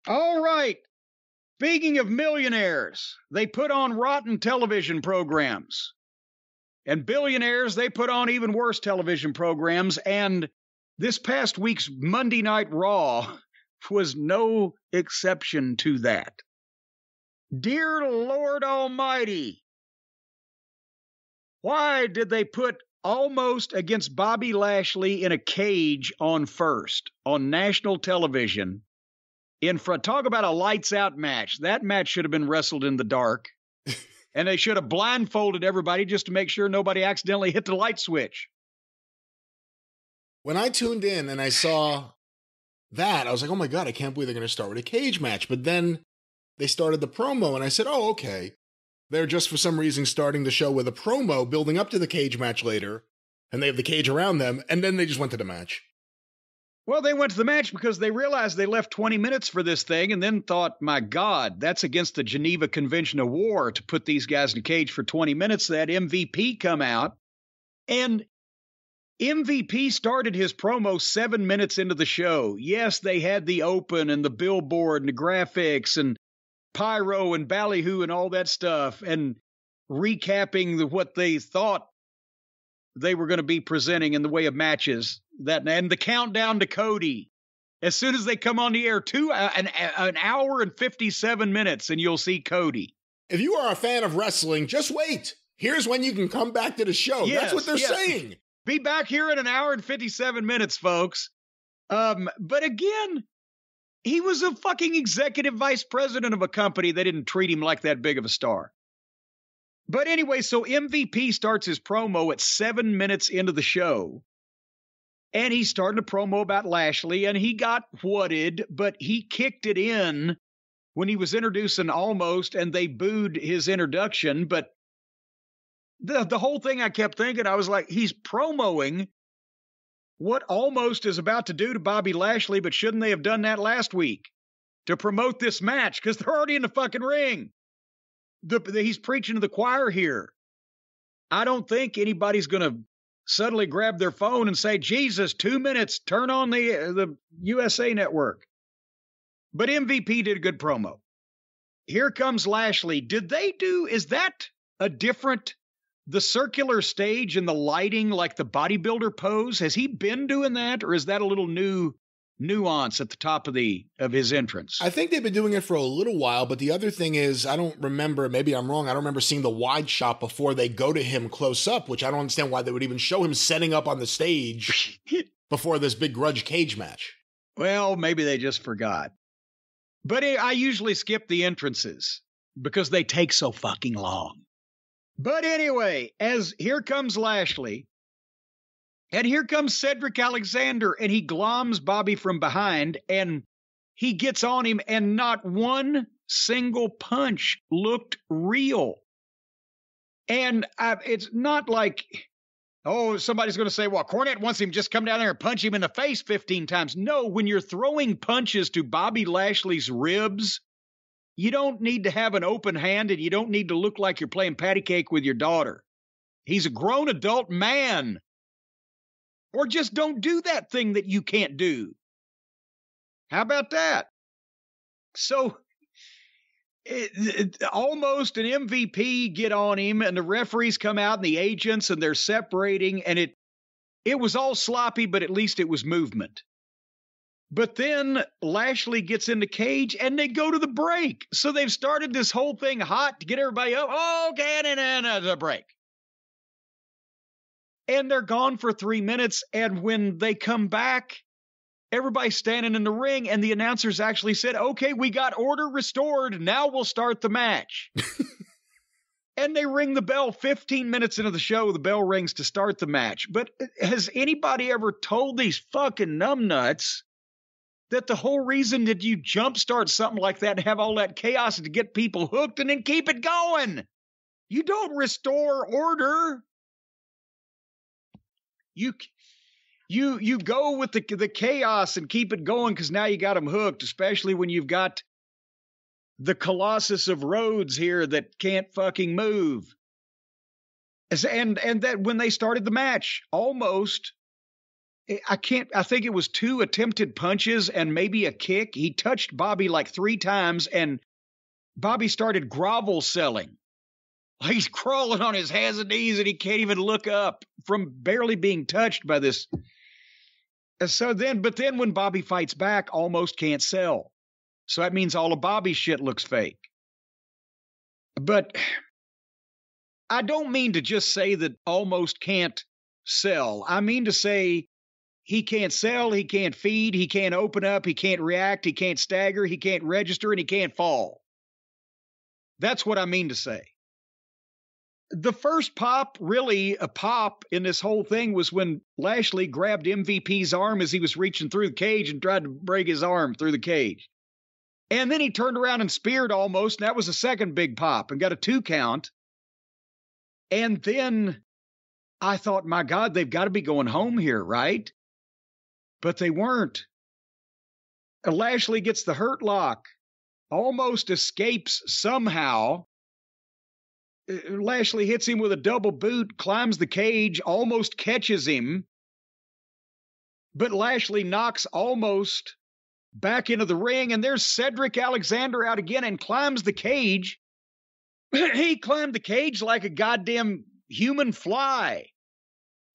All right. Speaking of millionaires, they put on rotten television programs. And billionaires, they put on even worse television programs. And this past week's Monday Night Raw was no exception to that. Dear Lord Almighty, why did they put Almost against Bobby Lashley in a cage on national television? In front, talk about a lights out match. That match should have been wrestled in the dark. And they should have blindfolded everybody just to make sure nobody accidentally hit the light switch. When I tuned in and I saw that, I was like, oh my God, I can't believe they're going to start with a cage match. But then they started the promo and I said, oh, okay. They're just for some reason starting the show with a promo building up to the cage match later. And they have the cage around them. And then they just went to the match. Well, they went to the match because they realized they left 20 minutes for this thing and then thought, my God, that's against the Geneva Convention of War to put these guys in a cage for 20 minutes. They had MVP come out, and MVP started his promo 7 minutes into the show. Yes, they had the open and the billboard and the graphics and pyro and ballyhoo and all that stuff and recapping what they thought they were going to be presenting in the way of matches. And the countdown to Cody. As soon as they come on the air, an hour and 57 minutes, and you'll see Cody. If you are a fan of wrestling, just wait. Here's when you can come back to the show. Yes, that's what they're saying. Be back here in an hour and 57 minutes, folks. But again, he was a fucking executive vice president of a company. They didn't treat him like that big of a star. But anyway, so MVP starts his promo at 7 minutes into the show. And he's starting a promo about Lashley, and he got whatted, but he kicked it in when he was introducing Almost, and they booed his introduction. But the whole thing I kept thinking, I was like, he's promoting what Almost is about to do to Bobby Lashley, but shouldn't they have done that last week to promote this match? Because they're already in the fucking ring. He's preaching to the choir here. I don't think anybody's going to suddenly grab their phone and say, Jesus, 2 minutes, turn on the USA Network. But MVP did a good promo. Here comes Lashley. Is that a different, the circular stage and the lighting like the bodybuilder pose? Has he been doing that, or is that a little new nuance at the top of his entrance? I think they've been doing it for a little while, but the other thing is, I don't remember, maybe I'm wrong, I don't remember seeing the wide shot before they go to him close up, which I don't understand why they would even show him setting up on the stage before this big grudge cage match. Well, maybe they just forgot. But I usually skip the entrances because they take so fucking long. But anyway, here comes Lashley, and here comes Cedric Alexander, and he gloms Bobby from behind, and he gets on him, and not one single punch looked real. And it's not like, oh, somebody's going to say, well, Cornette wants him to just come down there and punch him in the face 15 times. No, when you're throwing punches to Bobby Lashley's ribs, you don't need to have an open hand, and you don't need to look like you're playing patty cake with your daughter. He's a grown adult man. Or just don't do that thing that you can't do. How about that? So, Almost an MVP get on him, and the referees come out, and the agents, and they're separating, and it was all sloppy, but at least it was movement. But then Lashley gets in the cage, and they go to the break. So they've started this whole thing hot to get everybody up. Oh, okay, and the break. And they're gone for 3 minutes, and when they come back, everybody's standing in the ring, and the announcers actually said, okay, we got order restored, now we'll start the match. And they ring the bell 15 minutes into the show, the bell rings to start the match. But has anybody ever told these fucking numbnuts that the whole reason that you jumpstart something like that and have all that chaos is to get people hooked and then keep it going? You don't restore order. You go with the chaos and keep it going because now you got them hooked, especially when you've got the Colossus of Rhodes here that can't fucking move. And that when they started the match, Almost I think it was 2 attempted punches and maybe a kick. He touched Bobby like 3 times, and Bobby started grovel selling. He's crawling on his hands and knees, and he can't even look up from barely being touched by this. But then when Bobby fights back, Almost can't sell. So that means all of Bobby's shit looks fake. But I don't mean to just say that Almost can't sell. I mean to say he can't sell, he can't feed, he can't open up, he can't react, he can't stagger, he can't register, and he can't fall. That's what I mean to say. The first pop, really a pop in this whole thing, was when Lashley grabbed MVP's arm as he was reaching through the cage and tried to break his arm through the cage. And then he turned around and speared Almost, and that was a second big pop and got a 2 count. And then I thought, my God, they've got to be going home here, right? But they weren't. Lashley gets the hurt lock, Almost escapes somehow. Lashley hits him with a double boot, climbs the cage, Almost catches him. But Lashley knocks Almost back into the ring, and there's Cedric Alexander out again and climbs the cage. He climbed the cage like a goddamn human fly.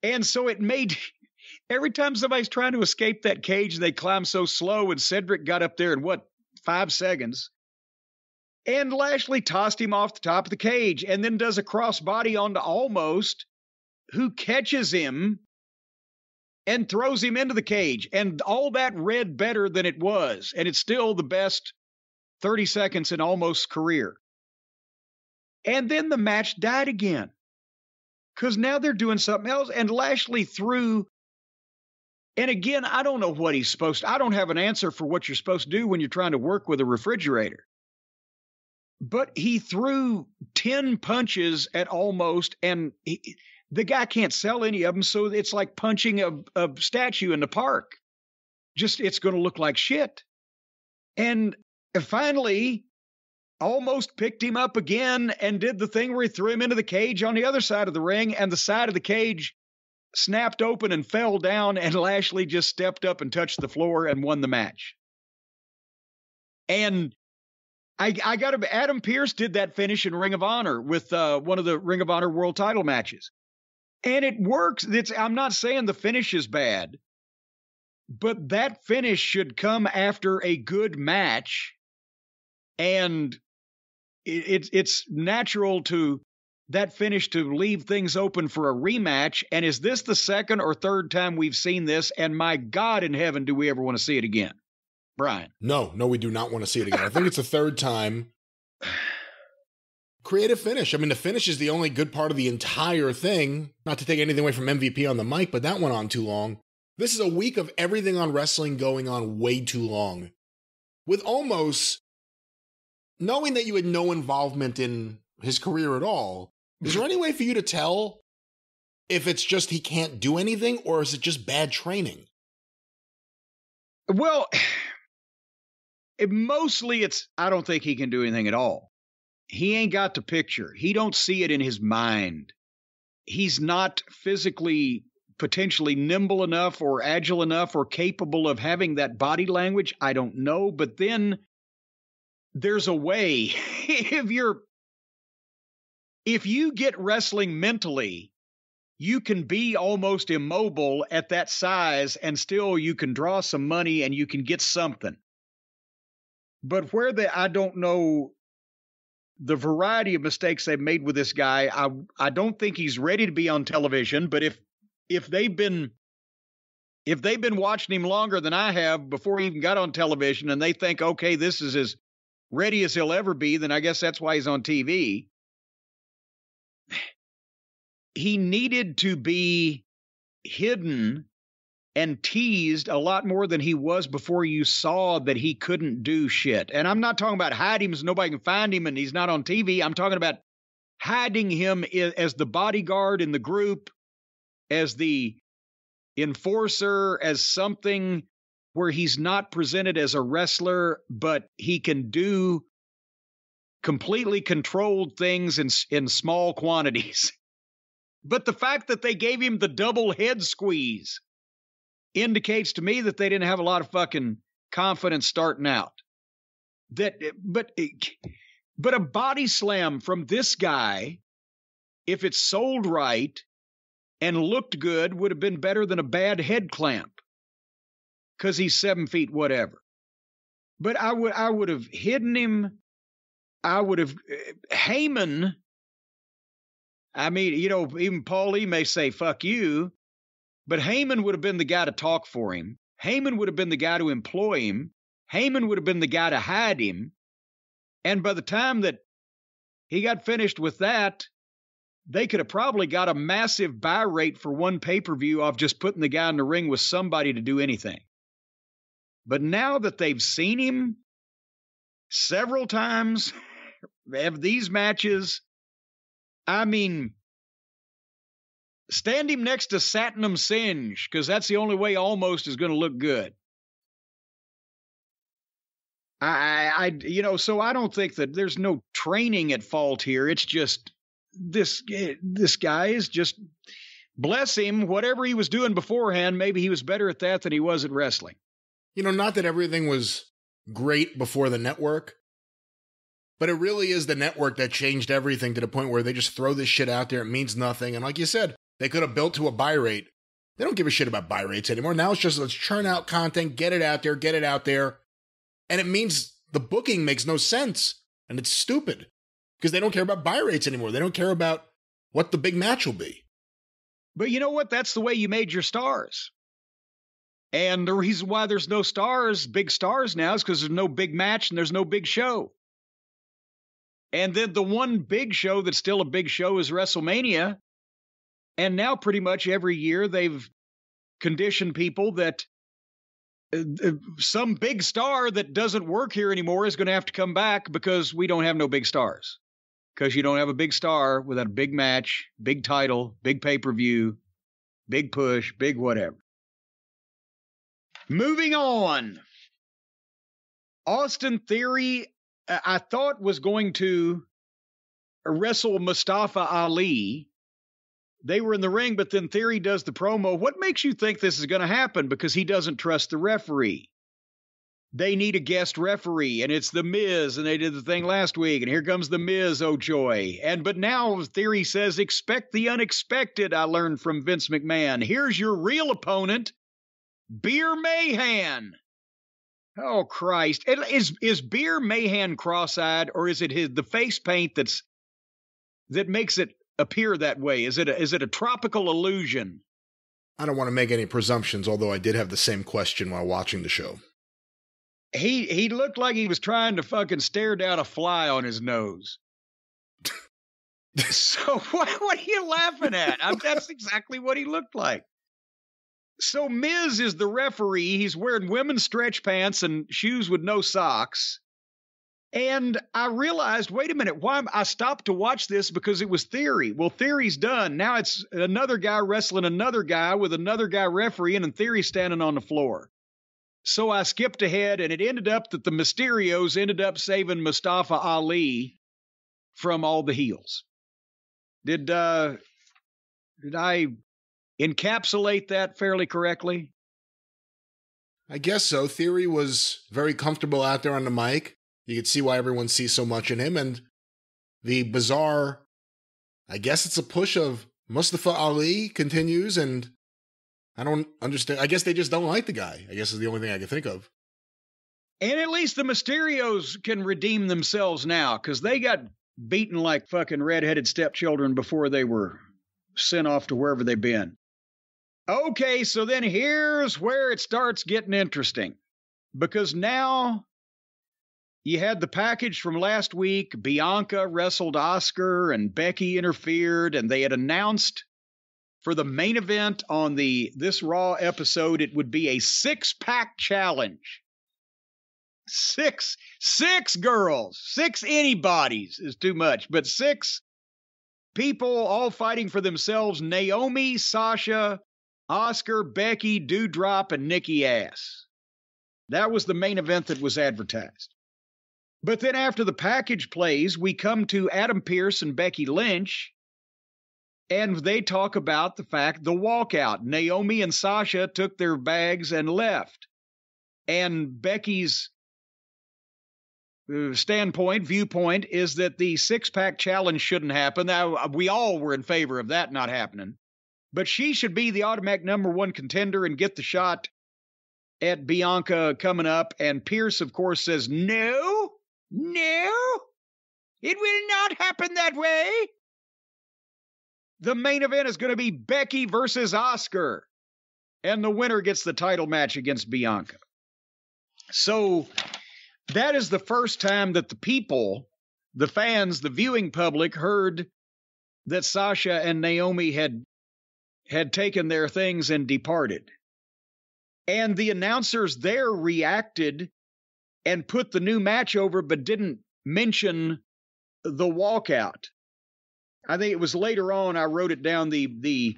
And so it made, every time somebody's trying to escape that cage, they climb so slow, and Cedric got up there in 5 seconds. And Lashley tossed him off the top of the cage and then does a crossbody onto Almost, who catches him and throws him into the cage. And all that read better than it was. And it's still the best 30 seconds in Almost's career. And then the match died again. Because now they're doing something else. And Lashley threw. And again, I don't know what he's supposed to. I don't have an answer for what you're supposed to do when you're trying to work with a refrigerator. But he threw 10 punches at Almost, and the guy can't sell any of them, so it's like punching a statue in the park. Just, it's going to look like shit. And finally, Almost picked him up again and did the thing where he threw him into the cage on the other side of the ring, and the side of the cage snapped open and fell down, and Lashley just stepped up and touched the floor and won the match. And I got to, Adam Pearce did that finish in Ring of Honor with one of the Ring of Honor world title matches. And it works. I'm not saying the finish is bad, but that finish should come after a good match. And it's natural to that finish to leave things open for a rematch. And is this the second or third time we've seen this? And my God in heaven, do we ever want to see it again? Brian. No, we do not want to see it again. I think it's the third time. Creative finish. I mean, the finish is the only good part of the entire thing. Not to take anything away from MVP on the mic, but that went on too long. This is a week of everything on wrestling going on way too long. With Almost, knowing that you had no involvement in his career at all, is there any way for you to tell if it's just he can't do anything, or is it just bad training? Well, mostly it's, I don't think he can do anything at all. He ain't got the picture. He don't see it in his mind. He's not physically potentially nimble enough or agile enough or capable of having that body language. I don't know. But then there's a way. If you get wrestling mentally, you can be almost immobile at that size and still you can draw some money and you can get something. But I don't know the variety of mistakes they've made with this guy. I don't think he's ready to be on television, but if they've been watching him longer than I have before he even got on television and they think, okay, this is as ready as he'll ever be, then I guess that's why he's on TV. He needed to be hidden and teased a lot more than he was before you saw that he couldn't do shit. And I'm not talking about hiding him so nobody can find him and he's not on TV. I'm talking about hiding him as the bodyguard in the group, as the enforcer, as something where he's not presented as a wrestler, but he can do completely controlled things in small quantities. But the fact that they gave him the double head squeeze indicates to me that they didn't have a lot of fucking confidence starting out. But a body slam from this guy, if it's sold right and looked good, would have been better than a bad head clamp because he's 7 feet whatever. But I would have hidden him. I would have Heyman. I mean, even Paul Lee may say fuck you, but Heyman would have been the guy to talk for him. Heyman would have been the guy to employ him. Heyman would have been the guy to hide him. And by the time that he got finished with that, they could have probably got a massive buy rate for one pay-per-view off just putting the guy in the ring with somebody to do anything. But now that they've seen him several times, they have these matches, I mean, stand him next to Satnam Singh, because that's the only way Almost is going to look good. So I don't think that there's no training at fault here. It's just this guy is just, bless him, whatever he was doing beforehand, maybe he was better at that than he was at wrestling. Not that everything was great before the network, but it really is the network that changed everything to the point where they just throw this shit out there. It means nothing. And like you said, they could have built to a buy rate. They don't give a shit about buy rates anymore. Now it's just, let's churn out content, get it out there. And it means the booking makes no sense. And it's stupid because they don't care about buy rates anymore. They don't care about what the big match will be. But you know what? That's the way you made your stars. And the reason why there's no big stars now, is because there's no big match and there's no big show. And then the one big show that's still a big show is WrestleMania. And now pretty much every year they've conditioned people that some big star that doesn't work here anymore is going to have to come back because we don't have no big stars. Because you don't have a big star without a big match, big title, big pay-per-view, big push, big whatever. Moving on. Austin Theory, I thought, was going to wrestle Mustafa Ali. They were in the ring, but then Theory does the promo. What makes you think this is going to happen? Because he doesn't trust the referee. They need a guest referee, and it's The Miz, and they did the thing last week, and here comes The Miz, oh joy. But now Theory says, expect the unexpected, I learned from Vince McMahon. Here's your real opponent, Beer Mayhem. Oh, Christ. Is Beer Mayhem cross-eyed, or is it the face paint that makes it appear that way? Is it a tropical illusion? I don't want to make any presumptions, although I did have the same question while watching the show. He looked like he was trying to fucking stare down a fly on his nose. So what are you laughing at? That's exactly what he looked like. So Miz is the referee. He's wearing women's stretch pants and shoes with no socks. And I realized, wait a minute, why I stopped to watch this because it was Theory. Well, Theory's done. Now it's another guy wrestling another guy with another guy refereeing, and Theory standing on the floor. So I skipped ahead, and it ended up that the Mysterios ended up saving Mustafa Ali from all the heels. Did I encapsulate that fairly correctly? I guess so. Theory was very comfortable out there on the mic. You could see why everyone sees so much in him. And the bizarre, I guess it's a push of Mustafa Ali continues, and I don't understand. I guess they just don't like the guy, I guess is the only thing I can think of. And at least the Mysterios can redeem themselves now, because they got beaten like fucking redheaded stepchildren before they were sent off to wherever they've been. Okay, so then here's where it starts getting interesting. Because now you had the package from last week. Bianca wrestled Asuka and Becky interfered, and they had announced for the main event on this Raw episode, it would be a 6-pack challenge. Six girls, 6 anybody's is too much, but 6 people all fighting for themselves. Naomi, Sasha, Asuka, Becky, Doudrop, and Nikki Ass. That was the main event that was advertised. But then after the package plays, we come to Adam Pearce and Becky Lynch. And they talk about the walkout. Naomi and Sasha took their bags and left. And Becky's viewpoint is that the six-pack challenge shouldn't happen. Now, we all were in favor of that not happening. But she should be the automatic number one contender and get the shot at Bianca coming up. And Pierce, of course, says, no, it will not happen that way. The main event is going to be Becky versus Asuka. And the winner gets the title match against Bianca. So that is the first time that the people, the fans, the viewing public heard that Sasha and Naomi had taken their things and departed. And the announcers there reacted and put the new match over, but didn't mention the walkout. I think it was later on I wrote it down, the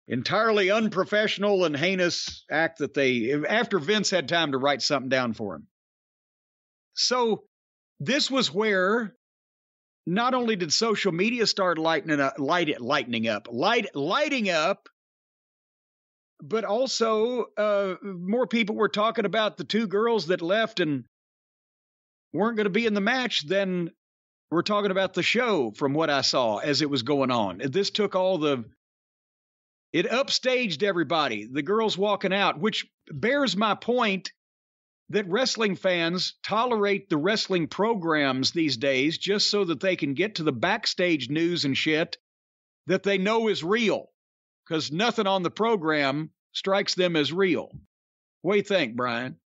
entirely unprofessional and heinous act that after Vince had time to write something down for him. So this was where not only did social media start lighting up, but also more people were talking about the two girls that left and weren't going to be in the match than we're talking about the show from what I saw as it was going on. This took it upstaged everybody, the girls walking out, which bears my point that wrestling fans tolerate the wrestling programs these days just so that they can get to the backstage news and shit that they know is real, because nothing on the program strikes them as real. What do you think, Brian?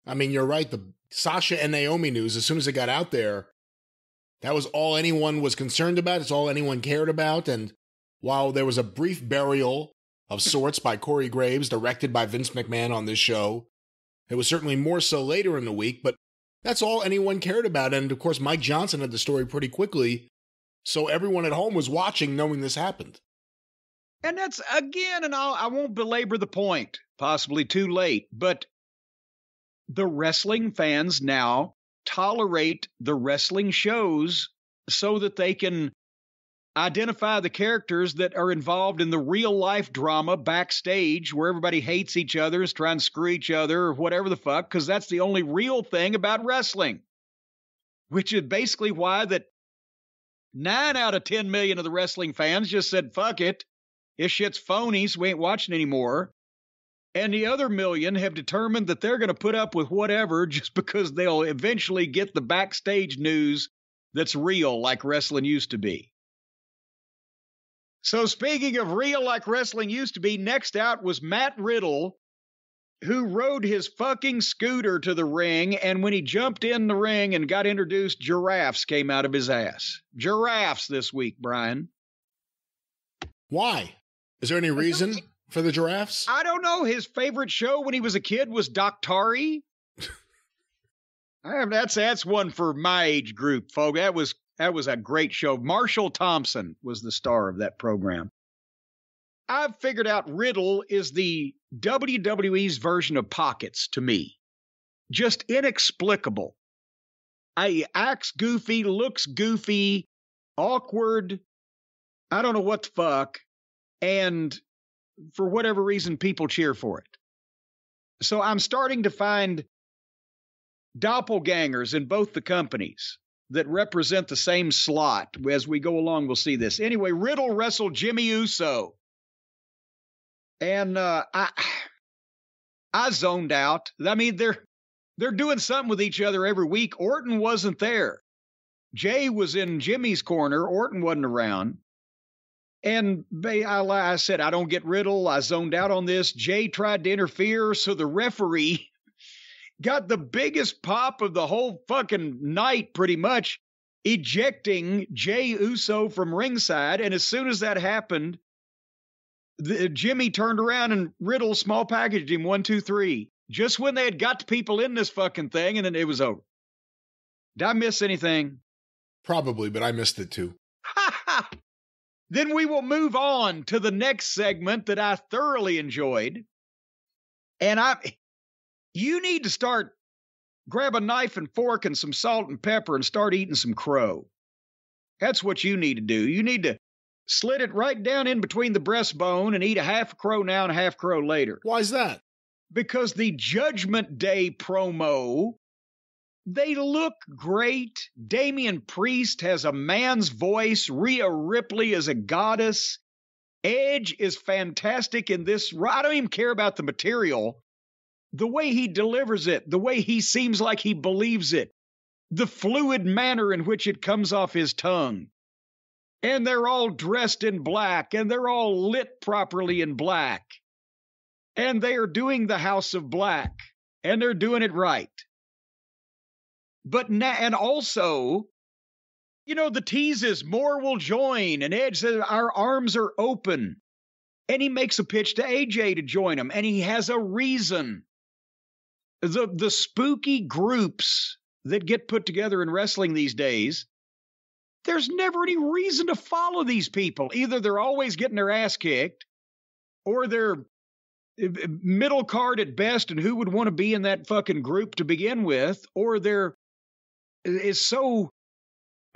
I mean, you're right. The Sasha and Naomi news, as soon as it got out there, that was all anyone was concerned about. It's all anyone cared about. And while there was a brief burial of sorts by Corey Graves, directed by Vince McMahon on this show, it was certainly more so later in the week, but that's all anyone cared about. And of course, Mike Johnson had the story pretty quickly, so everyone at home was watching knowing this happened. And that's, again, and I won't belabor the point, possibly too late, but the wrestling fans now tolerate the wrestling shows so that they can identify the characters that are involved in the real life drama backstage where everybody hates each other, is trying to screw each other or whatever the fuck, because that's the only real thing about wrestling, which is basically why that 9 out of 10 million of the wrestling fans just said, fuck it, this shit's phony, so we ain't watching anymore. And the other million have determined that they're going to put up with whatever just because they'll eventually get the backstage news that's real like wrestling used to be. So speaking of real like wrestling used to be, next out was Matt Riddle, who rode his fucking scooter to the ring, and when he jumped in the ring and got introduced, giraffes came out of his ass. Giraffes this week, Brian. Why? Is there any reason for the giraffes? I don't know. His favorite show when he was a kid was Doctari. That's one for my age group, folks. That was a great show. Marshall Thompson was the star of that program. I've figured out Riddle is the WWE's version of Pockets to me. Just inexplicable. Acts goofy, looks goofy, awkward. I don't know what the fuck. And for whatever reason, people cheer for it. So I'm starting to find doppelgangers in both the companies that represent the same slot. As we go along, we'll see this. Anyway, Riddle wrestled Jimmy Uso. And I zoned out. I mean, they're doing something with each other every week. Orton wasn't there. Jay was in Jimmy's corner. Orton wasn't around. And I said, I don't get Riddle. I zoned out on this. Jay tried to interfere, so the referee got the biggest pop of the whole fucking night, pretty much, ejecting Jay Uso from ringside. And as soon as that happened, Jimmy turned around and Riddle small packaged him 1, 2, 3. Just when they had got the people in this fucking thing, and then it was over. Did I miss anything? Probably, but I missed it too. Then we will move on to the next segment that I thoroughly enjoyed. And you need to grab a knife and fork and some salt and pepper and start eating some crow. That's what you need to do. You need to Slid it right down in between the breastbone and eat a half crow now and a half crow later. Why is that? Because the Judgment Day promo, they look great. Damian Priest has a man's voice. Rhea Ripley is a goddess. Edge is fantastic in this. I don't even care about the material. The way he delivers it, the way he seems like he believes it, the fluid manner in which it comes off his tongue. And they're all dressed in black, and they're all lit properly in black. And they are doing the House of Black, and they're doing it right. But now, and also, you know, the tease is more will join, and Edge says our arms are open. And he makes a pitch to AJ to join him, and he has a reason. The spooky groups that get put together in wrestling these days, there's never any reason to follow these people. Either they're always getting their ass kicked, or they're middle card at best, and who would want to be in that fucking group to begin with, or they're is so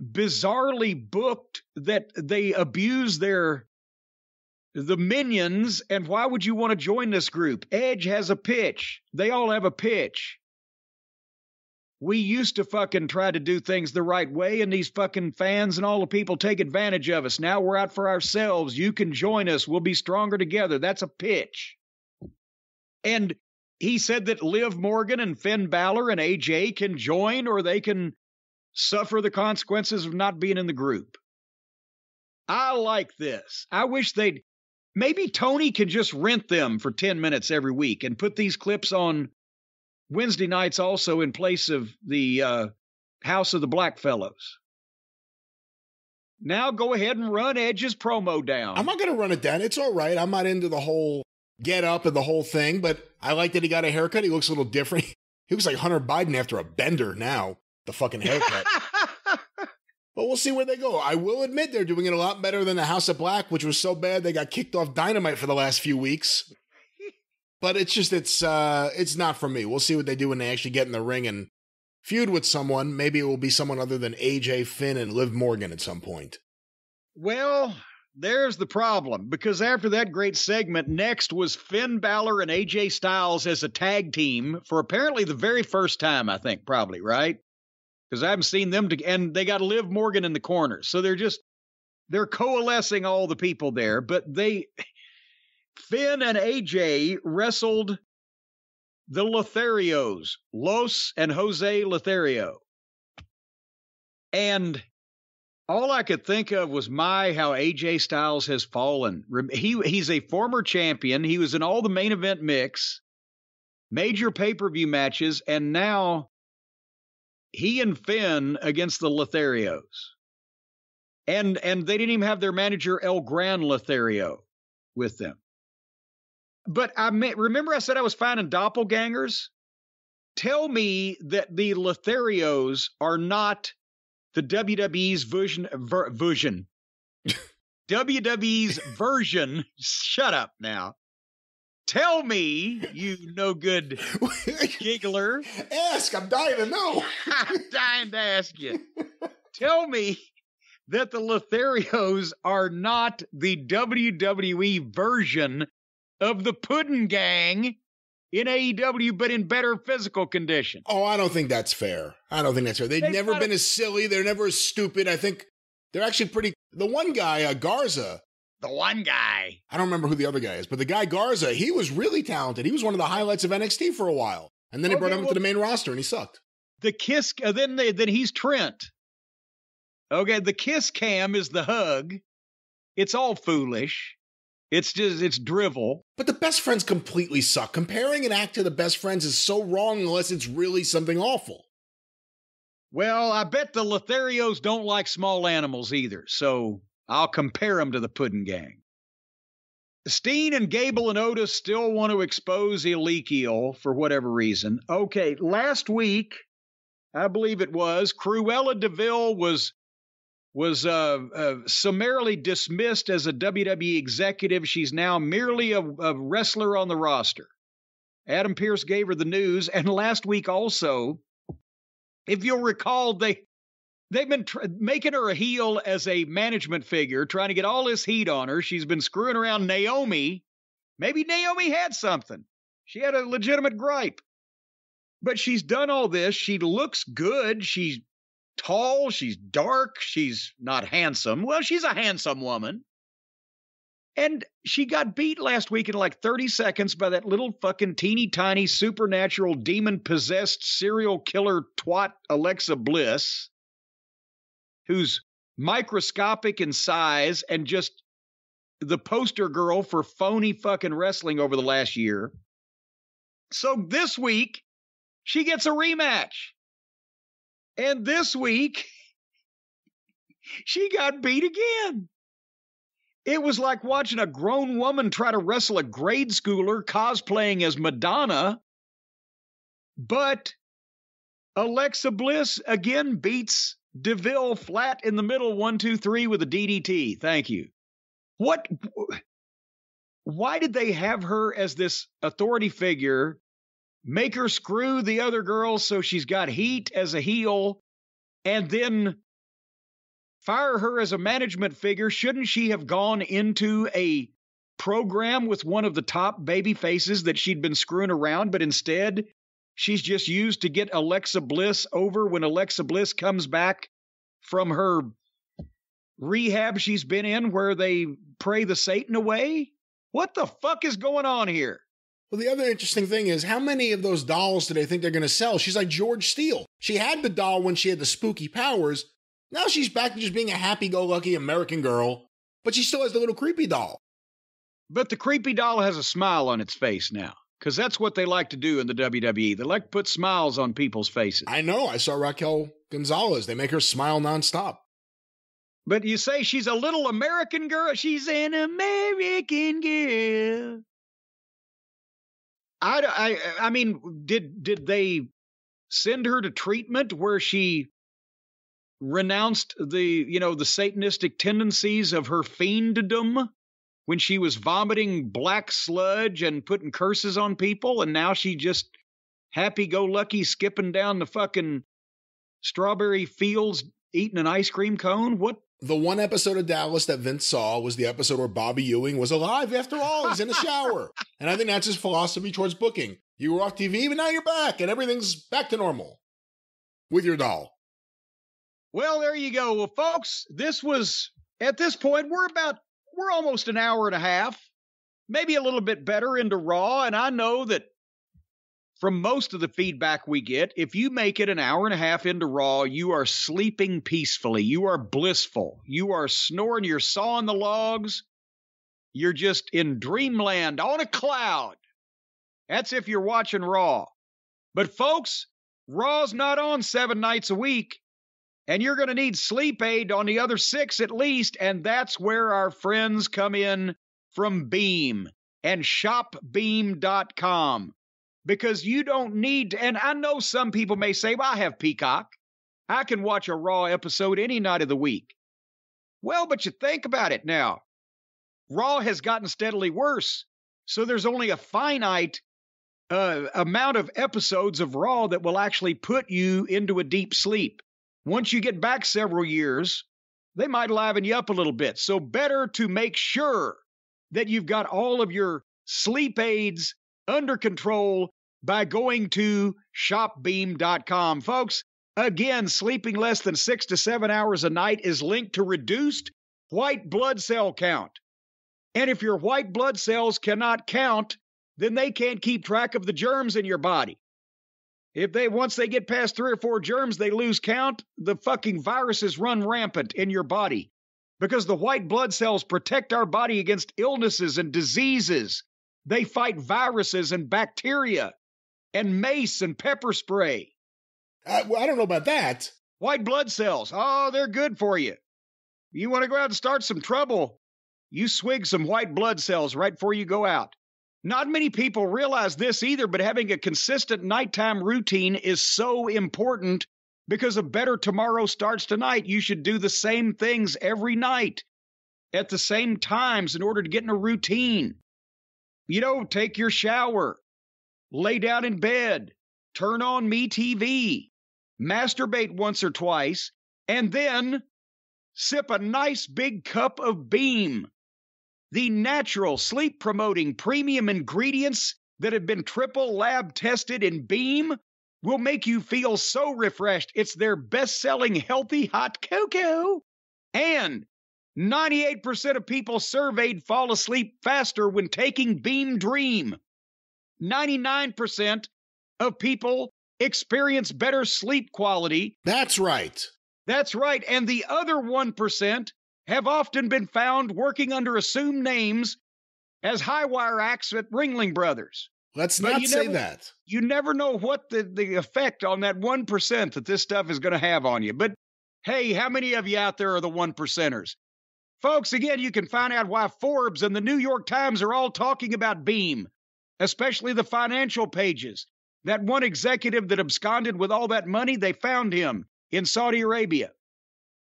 bizarrely booked that they abuse the minions. And why would you want to join this group? Edge has a pitch. They all have a pitch. We used to fucking try to do things the right way, and these fucking fans and all the people take advantage of us. Now we're out for ourselves. You can join us. We'll be stronger together. That's a pitch. And he said that Liv Morgan and Finn Balor and AJ can join, or they can suffer the consequences of not being in the group. I like this. I wish maybe Tony could just rent them for 10 minutes every week and put these clips on Wednesday nights also in place of the House of the Black Fellows. Now go ahead and run Edge's promo down. I'm not going to run it down. It's all right. I'm not into the whole get up and the whole thing, but I like that he got a haircut. He looks a little different. He looks like Hunter Biden after a bender now, the fucking haircut. But we'll see where they go. I will admit they're doing it a lot better than the House of Black, which was so bad they got kicked off Dynamite for the last few weeks. But it's just, it's not for me. We'll see what they do when they actually get in the ring and feud with someone. Maybe it will be someone other than AJ, Finn, and Liv Morgan at some point. Well, there's the problem, because after that great segment, next was Finn Balor and AJ Styles as a tag team for apparently the very first time, I think, probably, right? Because I haven't seen them, and they got Liv Morgan in the corner. So they're coalescing all the people there, but Finn and AJ wrestled the Lotharios, Los and Jose Lothario. And all I could think of was how AJ Styles has fallen. He's a former champion. He was in all the main event mix, major pay-per-view matches, and now he and Finn against the Lotharios. And they didn't even have their manager El Gran Lothario with them. But remember I said I was finding doppelgangers? Tell me that the Lotharios are not the WWE's version. WWE's version. Shut up now. Tell me, you no good giggler. Ask, I'm dying to know. I'm dying to ask you. Tell me that the Lotharios are not the WWE version of the Puddin' Gang in AEW, but in better physical condition. Oh, I don't think that's fair. They've never been as silly. They're never as stupid. I think they're actually pretty. The one guy, Garza. The one guy. I don't remember who the other guy is, but the guy Garza, he was really talented. He was one of the highlights of NXT for a while. And then they brought him to the main roster and he sucked. The kiss, then he's Trent. Okay, the kiss cam is the hug. It's all foolish. It's drivel. But the Best Friends completely suck. Comparing an act to the Best Friends is so wrong unless it's really something awful. Well, I bet the Lotharios don't like small animals either, so I'll compare them to the Puddin' Gang. Steen and Gable and Otis still want to expose Ezekiel for whatever reason. Okay, last week, I believe it was, Cruella Deville was summarily dismissed as a WWE executive. She's now merely a wrestler on the roster. Adam Pearce gave her the news. And last week also, if you'll recall, They've been making her a heel as a management figure, trying to get all this heat on her. She's been screwing around Naomi. Maybe Naomi had something. She had a legitimate gripe. But she's done all this. She looks good. She's tall. She's dark. She's not handsome. Well, she's a handsome woman. And she got beat last week in like 30 seconds by that little fucking teeny tiny supernatural demon possessed serial killer twat Alexa Bliss, who's microscopic in size and just the poster girl for phony fucking wrestling over the last year. So this week, she gets a rematch. And this week, she got beat again. It was like watching a grown woman try to wrestle a grade schooler cosplaying as Madonna. But Alexa Bliss again beats Deville flat in the middle, 1, 2, 3 with a DDT. Thank you. Why did they have her as this authority figure, make her screw the other girls so she's got heat as a heel, and then fire her as a management figure? Shouldn't she have gone into a program with one of the top baby faces that she'd been screwing around, but instead she's just used to get Alexa Bliss over when Alexa Bliss comes back from her rehab she's been in where they pray the Satan away? What the fuck is going on here? Well, the other interesting thing is, how many of those dolls do they think they're going to sell? She's like George Steele. She had the doll when she had the spooky powers. Now she's back to just being a happy-go-lucky American girl, but she still has the little creepy doll. But the creepy doll has a smile on its face now, because that's what they like to do in the WWE. They like to put smiles on people's faces. I know. I saw Raquel Gonzalez. They make her smile nonstop. But you say she's a little American girl? She's an American girl. I mean, did they send her to treatment where she renounced the Satanistic tendencies of her fienddom when she was vomiting black sludge and putting curses on people, and now she just happy-go-lucky skipping down the fucking strawberry fields eating an ice cream cone? What? The one episode of Dallas that Vince saw was the episode where Bobby Ewing was alive after all. He's in the shower. And I think that's his philosophy towards booking. You were off TV, but now you're back, and everything's back to normal with your doll. Well, there you go. Well, folks, at this point, we're almost an hour and a half, maybe a little bit better into Raw. And I know that from most of the feedback we get, if you make it an hour and a half into Raw, you are sleeping peacefully. You are blissful. You are snoring. You're sawing the logs. You're just in dreamland on a cloud. That's if you're watching Raw. But folks, Raw's not on 7 nights a week. And you're going to need sleep aid on the other 6 at least. And that's where our friends come in from Beam and shopbeam.com. Because you don't need to, and I know some people may say, well, I have Peacock. I can watch a Raw episode any night of the week. Well, but you think about it now. Raw has gotten steadily worse. So there's only a finite amount of episodes of Raw that will actually put you into a deep sleep. Once you get back several years, they might liven you up a little bit. So better to make sure that you've got all of your sleep aids under control by going to shopbeam.com. Folks, again, sleeping less than 6 to 7 hours a night is linked to reduced white blood cell count. And if your white blood cells cannot count, then they can't keep track of the germs in your body. Once they get past 3 or 4 germs, they lose count, the fucking viruses run rampant in your body. Because the white blood cells protect our body against illnesses and diseases. They fight viruses and bacteria and mace and pepper spray. I don't know about that. White blood cells. Oh, they're good for you. You want to go out and start some trouble, you swig some white blood cells right before you go out. Not many people realize this either, but having a consistent nighttime routine is so important because a better tomorrow starts tonight. You should do the same things every night at the same times in order to get in a routine. Take your shower, lay down in bed, turn on MeTV, masturbate once or twice, and then sip a nice big cup of Beam, the natural sleep-promoting premium ingredients that have been triple lab tested in Beam will make you feel so refreshed. It's their best-selling healthy hot cocoa. And 98% of people surveyed fall asleep faster when taking Beam Dream. 99% of people experience better sleep quality. That's right. That's right. And the other 1% have often been found working under assumed names as high-wire acts at Ringling Brothers. Let's not say that. You never know what the effect on that 1% that this stuff is going to have on you. But hey, how many of you out there are the 1%ers? Folks, again, you can find out why Forbes and the New York Times are all talking about Beam, especially the financial pages. That one executive that absconded with all that money, they found him in Saudi Arabia.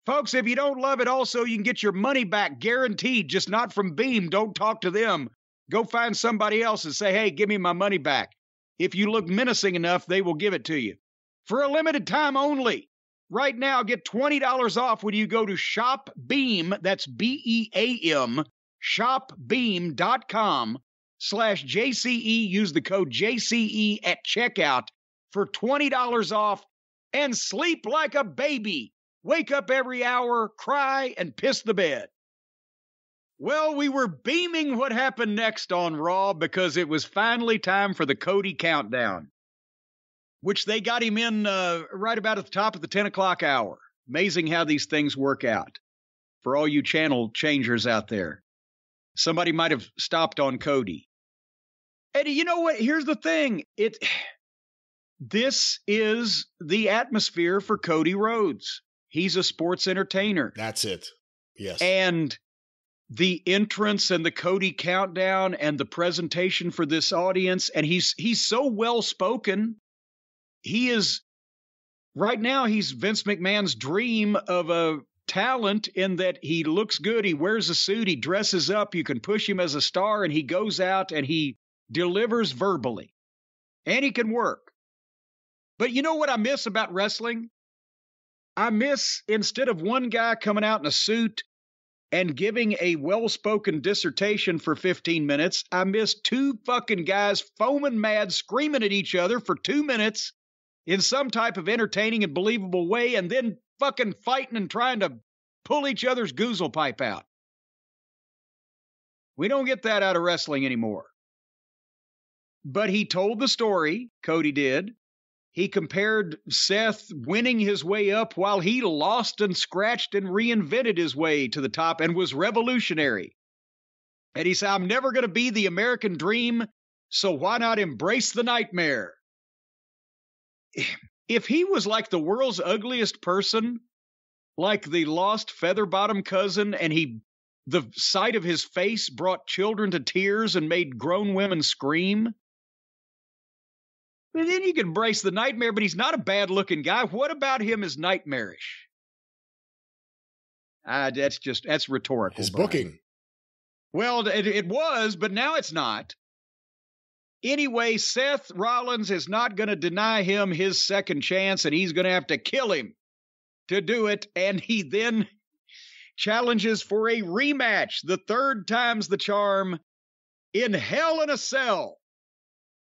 Folks, if you don't love it, also, you can get your money back guaranteed, just not from Beam. Don't talk to them. Go find somebody else and say, hey, give me my money back. If you look menacing enough, they will give it to you. For a limited time only. Right now, get $20 off when you go to Shop Beam, that's B-E-A-M, shopbeam.com/JCE. Use the code JCE at checkout for $20 off and sleep like a baby. Wake up every hour, cry, and piss the bed. Well, we were beaming what happened next on Raw because it was finally time for the Cody countdown, which they got him in right about at the top of the 10 o'clock hour. Amazing how these things work out for all you channel changers out there. Somebody might have stopped on Cody. And you know what? Here's the thing. This is the atmosphere for Cody Rhodes. He's a sports entertainer. That's it. Yes. And the entrance and the Cody countdown and the presentation for this audience, and he's so well-spoken. He is, right now, he's Vince McMahon's dream of a talent in that he looks good, he wears a suit, he dresses up, you can push him as a star, and he goes out and he delivers verbally. And he can work. But you know what I miss about wrestling? I miss, instead of one guy coming out in a suit and giving a well-spoken dissertation for 15 minutes, I miss two fucking guys foaming mad, screaming at each other for 2 minutes in some type of entertaining and believable way, and then fucking fighting and trying to pull each other's goozle pipe out. We don't get that out of wrestling anymore. But he told the story, Cody did. He compared Seth winning his way up while he lost and scratched and reinvented his way to the top and was revolutionary. And he said, I'm never going to be the American dream, so why not embrace the nightmare? If he was like the world's ugliest person, like the lost feather-bottom cousin, and the sight of his face brought children to tears and made grown women scream, and then you can embrace the nightmare, but he's not a bad-looking guy. What about him is nightmarish? That's rhetorical. His Brian. booking. Well, it was, but now it's not. Anyway, Seth Rollins is not going to deny him his second chance, and he's going to have to kill him to do it. And he then challenges for a rematch, the third time's the charm, in Hell in a Cell.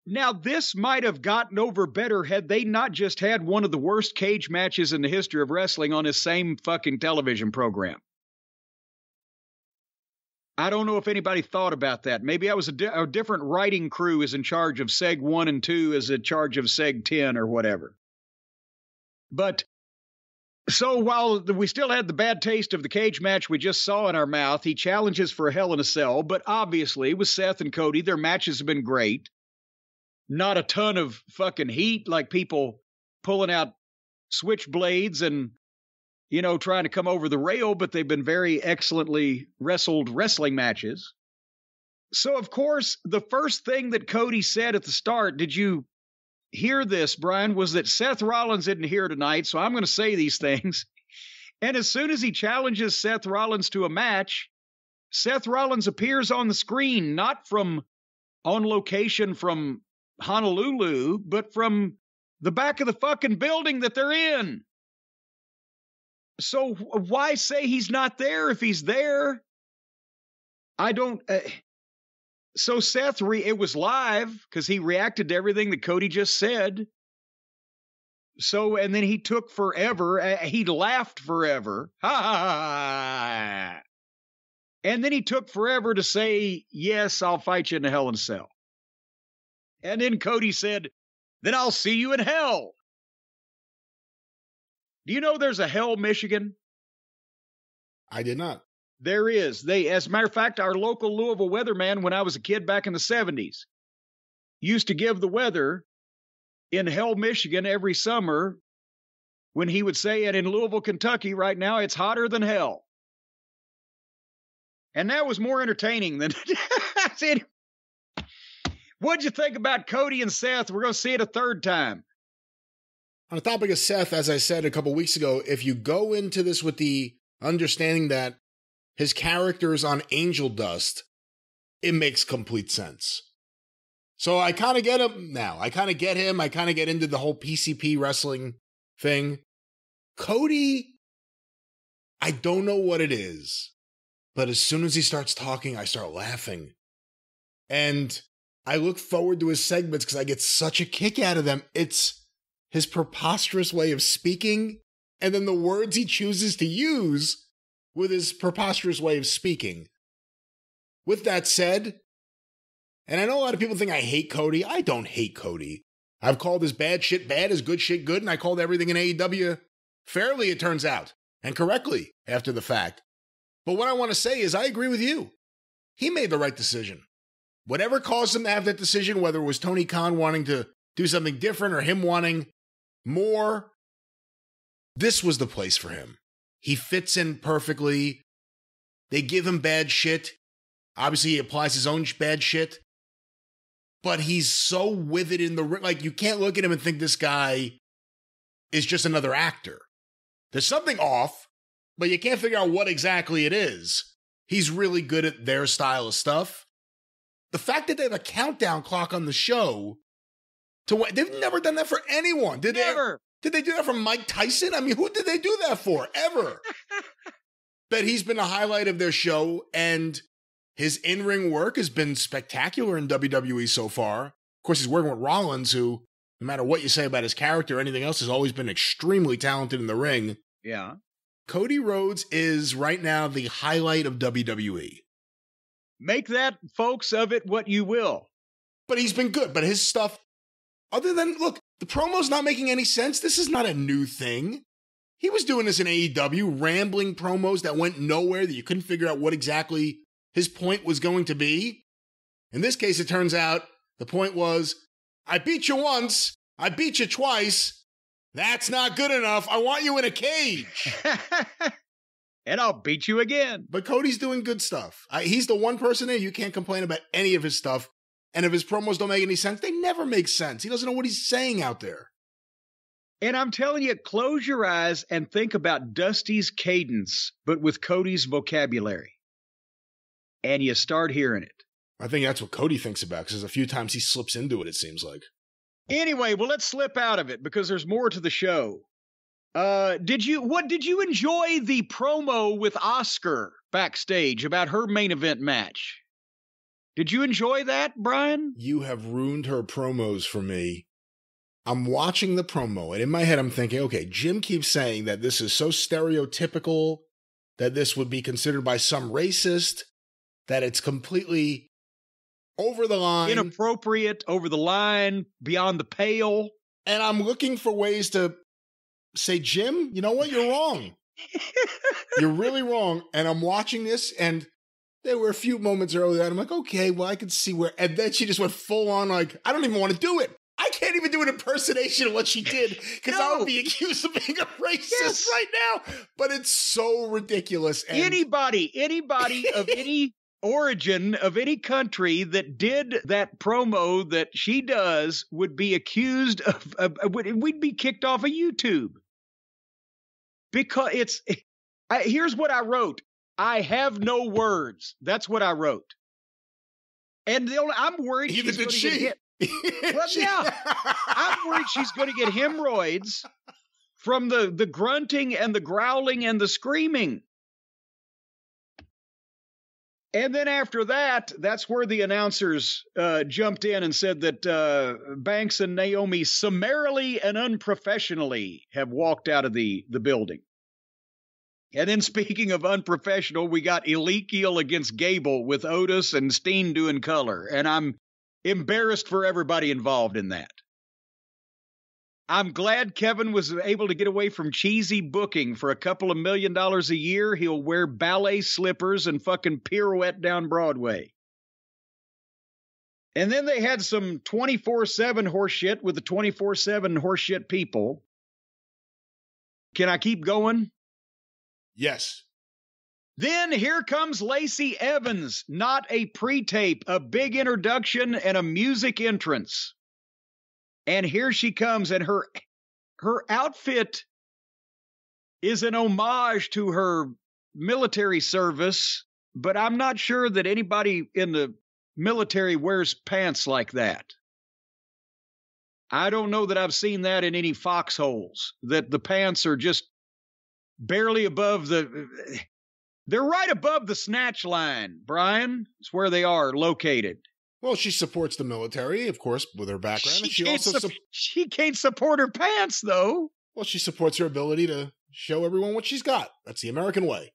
Now, this might have gotten over better had they not just had one of the worst cage matches in the history of wrestling on this same fucking television program. I don't know if anybody thought about that. Maybe I was a different writing crew is in charge of Seg 1 and 2 is in charge of Seg 10 or whatever. But so while we still had the bad taste of the cage match we just saw in our mouth, he challenges for a Hell in a Cell. But obviously, with Seth and Cody, their matches have been great. Not a ton of fucking heat like people pulling out switchblades and, trying to come over the rail, but they've been very excellently wrestling matches. So, of course, the first thing that Cody said at the start, did you hear this, Brian, was that Seth Rollins isn't here tonight, so I'm going to say these things. And as soon as he challenges Seth Rollins to a match, Seth Rollins appears on the screen, not from on location from Honolulu, but from the back of the fucking building that they're in. So why say he's not there if he's there? I don't. So Seth, it was live because he reacted to everything that Cody just said. So, and then he took forever. He laughed forever. Ha ha ha. And then he took forever to say, yes, I'll fight you in a Hell in a Cell. And then Cody said, then I'll see you in hell. Do you know there's a Hell, Michigan? I did not. There is. As a matter of fact, our local Louisville weatherman, when I was a kid back in the 70s, used to give the weather in Hell, Michigan every summer when he would say, and in Louisville, Kentucky right now, it's hotter than hell. And that was more entertaining than... What'd you think about Cody and Seth? We're going to see it a third time. On the topic of Seth, as I said a couple weeks ago, if you go into this with the understanding that his character is on angel dust, it makes complete sense. So I kind of get him now. I kind of get him. I kind of get into the whole PCP wrestling thing. Cody, I don't know what it is, but as soon as he starts talking, I start laughing. And I look forward to his segments because I get such a kick out of them. It's his preposterous way of speaking, and then the words he chooses to use with his preposterous way of speaking. With that said, and I know a lot of people think I hate Cody. I don't hate Cody. I've called his bad shit bad, his good shit good, and I called everything in AEW fairly, it turns out, and correctly after the fact. But what I want to say is I agree with you. He made the right decision. Whatever caused him to have that decision, whether it was Tony Khan wanting to do something different or him wanting more, this was the place for him. He fits in perfectly. They give him bad shit. Obviously, he applies his own bad shit. But he's so with it in the ring. Like, you can't look at him and think this guy is just another actor. There's something off, but you can't figure out what exactly it is. He's really good at their style of stuff. The fact that they have a countdown clock on the show, they've never done that for anyone. Did they do that for Mike Tyson? I mean, who did they do that for, ever? But he's been a highlight of their show, and his in-ring work has been spectacular in WWE so far. Of course, he's working with Rollins, who, no matter what you say about his character or anything else, has always been extremely talented in the ring. Yeah. Cody Rhodes is right now the highlight of WWE. Make that, folks, of it what you will. But he's been good. But his stuff, other than, look, the promo's not making any sense. This is not a new thing. He was doing this in AEW, rambling promos that went nowhere, that you couldn't figure out what exactly his point was going to be. In this case, it turns out the point was, I beat you once, I beat you twice. That's not good enough. I want you in a cage. And I'll beat you again. But Cody's doing good stuff. He's the one person there you can't complain about any of his stuff. And if his promos don't make any sense, they never make sense. He doesn't know what he's saying out there. And I'm telling you, close your eyes and think about Dusty's cadence, but with Cody's vocabulary. And you start hearing it. I think that's what Cody thinks about, because there's a few times he slips into it, it seems like. Anyway, well, let's slip out of it because there's more to the show. Did you enjoy the promo with Oscar backstage about her main event match? Did you enjoy that, Brian? You have ruined her promos for me. I'm watching the promo, and in my head I'm thinking, okay, Jim keeps saying that this is so stereotypical, that this would be considered by some racist, that it's completely over the line. Inappropriate, over the line, beyond the pale. And I'm looking for ways to say, Jim, you know what? You're wrong. You're really wrong. And I'm watching this, and there were a few moments earlier, and I'm like, okay, well, I could see where. And then she just went full on, like, I don't even want to do it. I can't even do an impersonation of what she did, because I would be accused of being a racist right now. But it's so ridiculous. And anybody of any origin of any country that did that promo that she does would be accused we'd be kicked off of YouTube. Because here's what I wrote. I have no words. That's what I wrote. And I'm worried she's going to get hit. Well, yeah. I'm worried she's going to get hemorrhoids from the grunting and the growling and the screaming. And then after that, that's where the announcers jumped in and said that Banks and Naomi summarily and unprofessionally have walked out of the building. And then speaking of unprofessional, we got Ezekiel against Gable with Otis and Steen doing color. And I'm embarrassed for everybody involved in that. I'm glad Kevin was able to get away from cheesy booking. For a couple of $1 million a year, he'll wear ballet slippers and fucking pirouette down Broadway. And then they had some 24/7 horseshit with the 24/7 horseshit people. Can I keep going? Yes. Then here comes Lacey Evans, not a pre-tape, a big introduction and a music entrance. And here she comes, and her outfit is an homage to her military service, but I'm not sure that anybody in the military wears pants like that. I don't know that I've seen that in any foxholes, that the pants are just barely above they're right above the snatch line, Brian. It's where they are located. Well, she supports the military, of course, with her background. She can't support her pants, though. Well, she supports her ability to show everyone what she's got. That's the American way.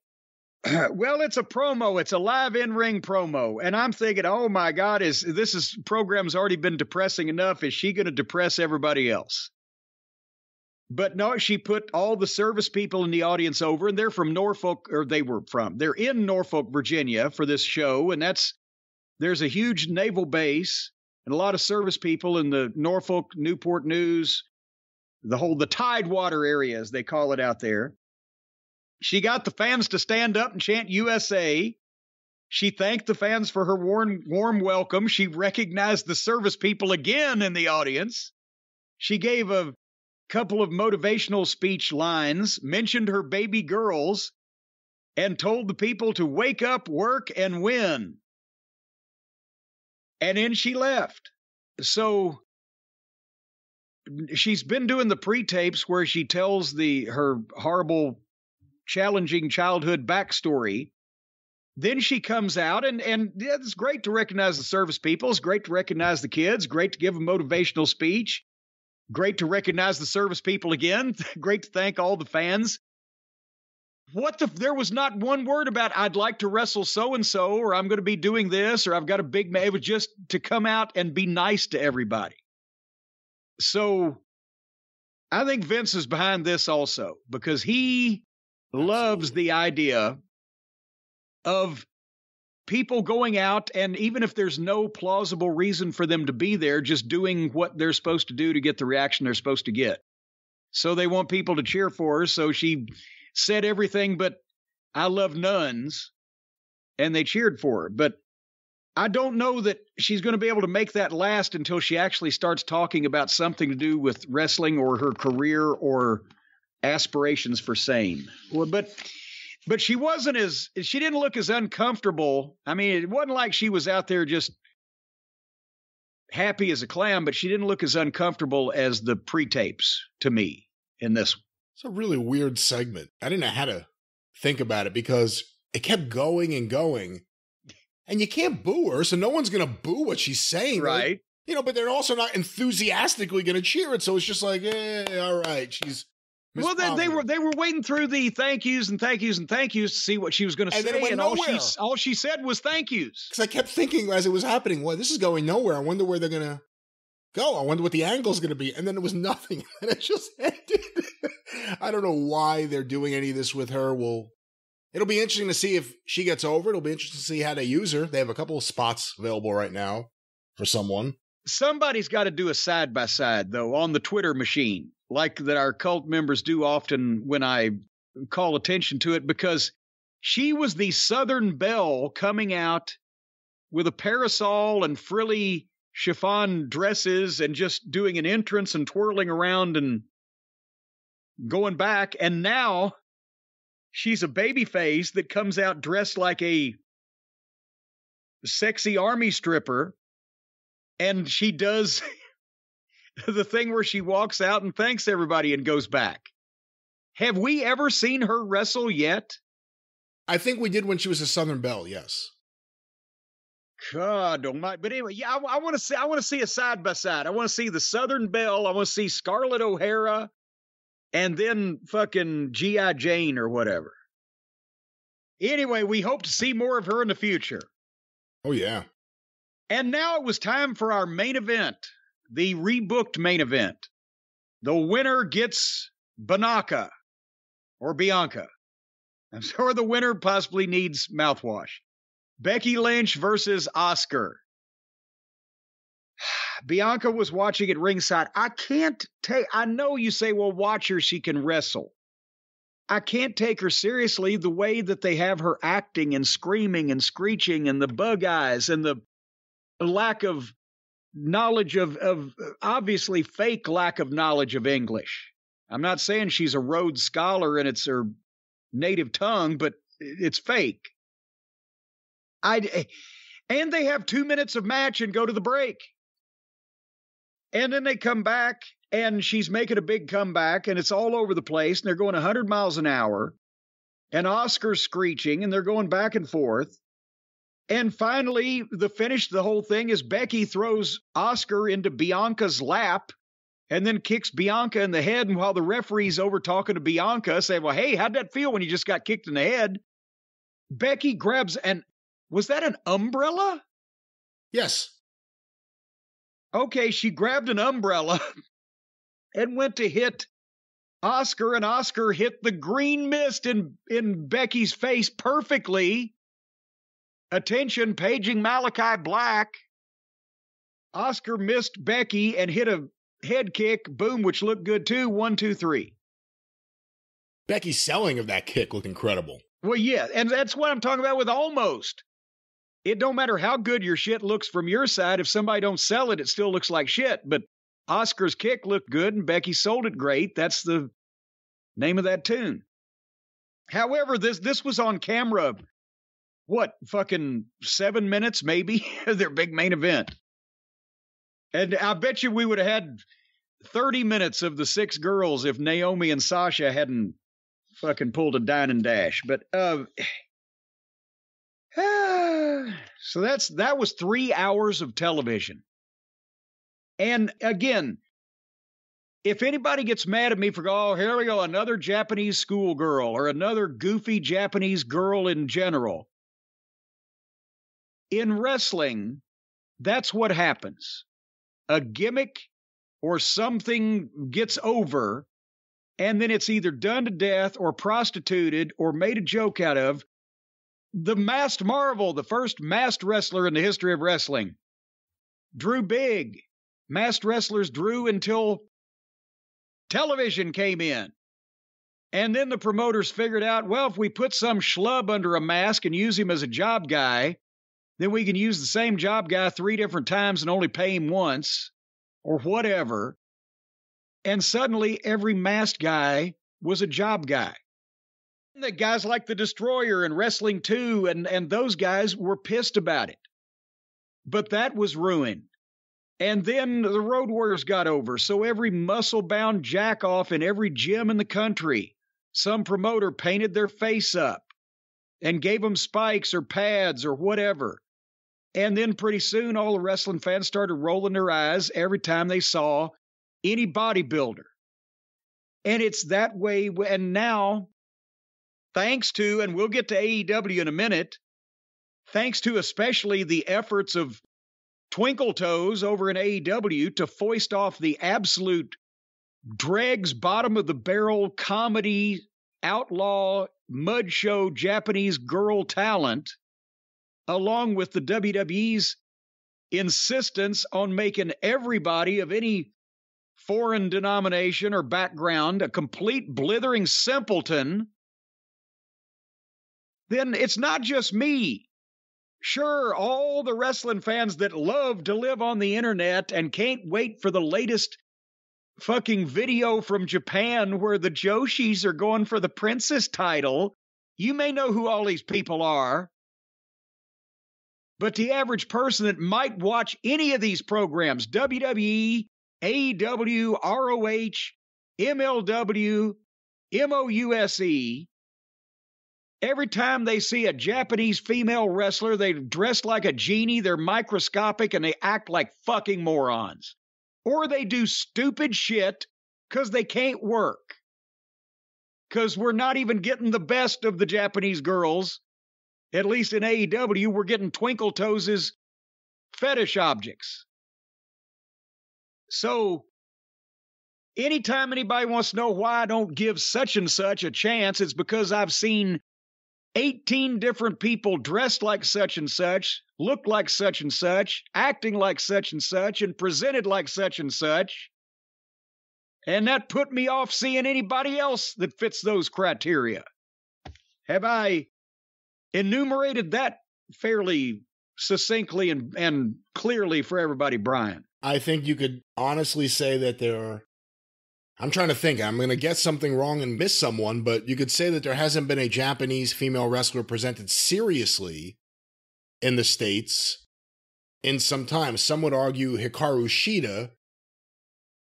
Well, it's a promo. It's a live in-ring promo. And I'm thinking, oh, my God, this program's already been depressing enough. Is she going to depress everybody else? But no, she put all the service people in the audience over, and they're from Norfolk, or they're in Norfolk, Virginia for this show. And there's a huge naval base and a lot of service people in the Norfolk, Newport News, the Tidewater area, as they call it out there. She got the fans to stand up and chant USA. She thanked the fans for her warm welcome. She recognized the service people again in the audience. She gave a couple of motivational speech lines, mentioned her baby girls, and told the people to wake up, work, and win. And then she left. So she's been doing the pre-tapes where she tells her horrible, challenging childhood backstory. Then she comes out, and yeah, it's great to recognize the service people. It's great to recognize the kids. Great to give a motivational speech. Great to recognize the service people again. Great to thank all the fans. There was not one word about I'd like to wrestle so-and-so, or I'm going to be doing this, or I've got a big man. It was just to come out and be nice to everybody. So I think Vince is behind this also, because he loves the idea of people going out, and even if there's no plausible reason for them to be there, just doing what they're supposed to do to get the reaction they're supposed to get. So they want people to cheer for her. So she said everything but I love nuns, and they cheered for her. But I don't know that she's going to be able to make that last until she actually starts talking about something to do with wrestling or her career or aspirations for same. But she didn't look as uncomfortable. I mean, it wasn't like she was out there just happy as a clam, but she didn't look as uncomfortable as the pre-tapes to me in this one. It's a really weird segment. I didn't know how to think about it because it kept going and going. And you can't boo her, so no one's going to boo what she's saying. Right. Like, but they're also not enthusiastically going to cheer it. So it's just like, all right, she's... Well, they were waiting through the thank yous and thank yous and thank yous to see what she was going to say, and all she said was thank yous. Because I kept thinking as it was happening, well, this is going nowhere. I wonder where they're going to go. I wonder what the angle's going to be. And then it was nothing. And it just ended. I don't know why they're doing any of this with her. It'll be interesting to see if she gets over. It'll be interesting to see how they use her. They have a couple of spots available right now for someone. Somebody's got to do a side-by-side, though, on the Twitter machine, like that our cult members do often when I call attention to it, because she was the Southern Belle coming out with a parasol and frilly chiffon dresses and just doing an entrance and twirling around and going back. And now she's a baby face that comes out dressed like a sexy army stripper. And she does the thing where she walks out and thanks everybody and goes back. Have we ever seen her wrestle yet? I think we did when she was a Southern Belle, yes. God almighty. But anyway, yeah, I want to see a side by side. I want to see the Southern Belle. I want to see Scarlett O'Hara and then fucking G.I. Jane or whatever. Anyway, we hope to see more of her in the future. Oh, yeah. And now it was time for our main event, the rebooked main event. The winner gets Bianca. Or I'm sure the winner possibly needs mouthwash. Becky Lynch versus Asuka. Bianca was watching at ringside. I know you say, well, watch her, she can wrestle. I can't take her seriously the way that they have her acting and screaming and screeching and the bug eyes and the lack of knowledge of obviously fake lack of knowledge of English. I'm not saying she's a Rhodes Scholar and it's her native tongue, but it's fake. And they have 2 minutes of match and go to the break. And then they come back and she's making a big comeback and it's all over the place and they're going 100 miles an hour and Asuka's screeching and they're going back and forth. And finally, the finish of the whole thing is Becky throws Asuka into Bianca's lap and then kicks Bianca in the head. And while the referee's over talking to Bianca, say, well, hey, how'd that feel when you just got kicked in the head? Becky grabs was that an umbrella? Yes. Okay, she grabbed an umbrella and went to hit Asuka, and Asuka hit the green mist in Becky's face perfectly. Attention, paging Malachi Black. Asuka missed Becky and hit a head kick, boom, which looked good too. 1, 2, 3. Becky's selling of that kick looked incredible. Well, yeah, and that's what I'm talking about with almost. It don't matter how good your shit looks from your side. If somebody don't sell it, it still looks like shit. But Asuka's kick looked good and Becky sold it great. That's the name of that tune. However, this was on camera, what, fucking 7 minutes maybe? Their big main event. And I bet you we would have had 30 minutes of the 6 girls if Naomi and Sasha hadn't fucking pulled a dine and dash. But so that was 3 hours of television. And again, if anybody gets mad at me for, oh, here we go, another Japanese schoolgirl or another goofy Japanese girl in general. In wrestling, that's what happens. A gimmick or something gets over, and then it's either done to death or prostituted or made a joke out of. The Masked Marvel, the first masked wrestler in the history of wrestling, drew big. Masked wrestlers drew until television came in. And then the promoters figured out, well, if we put some schlub under a mask and use him as a job guy, then we can use the same job guy 3 different times and only pay him once or whatever. And suddenly every masked guy was a job guy. And the guys like the Destroyer and Wrestling 2 and those guys were pissed about it. But that was ruined. And then the Road Warriors got over. So every muscle-bound jack-off in every gym in the country, some promoter painted their face up and gave them spikes or pads or whatever. And then pretty soon all the wrestling fans started rolling their eyes every time they saw any bodybuilder. And it's that way. And now, thanks to, and we'll get to AEW in a minute, thanks to especially the efforts of Twinkle Toes over in AEW to foist off the absolute dregs, bottom of the barrel comedy, outlaw, mud show Japanese girl talent, along with the WWE's insistence on making everybody of any foreign denomination or background a complete blithering simpleton, then it's not just me. Sure, all the wrestling fans that love to live on the internet and can't wait for the latest fucking video from Japan where the Joshis are going for the princess title. You may know who all these people are. But the average person that might watch any of these programs, WWE, AEW, ROH, MLW, MOUSE. Every time they see a Japanese female wrestler, they dress like a genie, they're microscopic, and they act like fucking morons. Or they do stupid shit because they can't work. Because we're not even getting the best of the Japanese girls. At least in AEW, we're getting Twinkle Toes' fetish objects. So, anytime anybody wants to know why I don't give such and such a chance, it's because I've seen 18 different people dressed like such and such, look like such and such, acting like such and such, and presented like such and such. And that put me off seeing anybody else that fits those criteria. Have I enumerated that fairly succinctly and clearly for everybody, Brian? I think you could honestly say that there are, I'm trying to think, I'm going to get something wrong and miss someone, but you could say that there hasn't been a Japanese female wrestler presented seriously in the States in some time. Some would argue Hikaru Shida,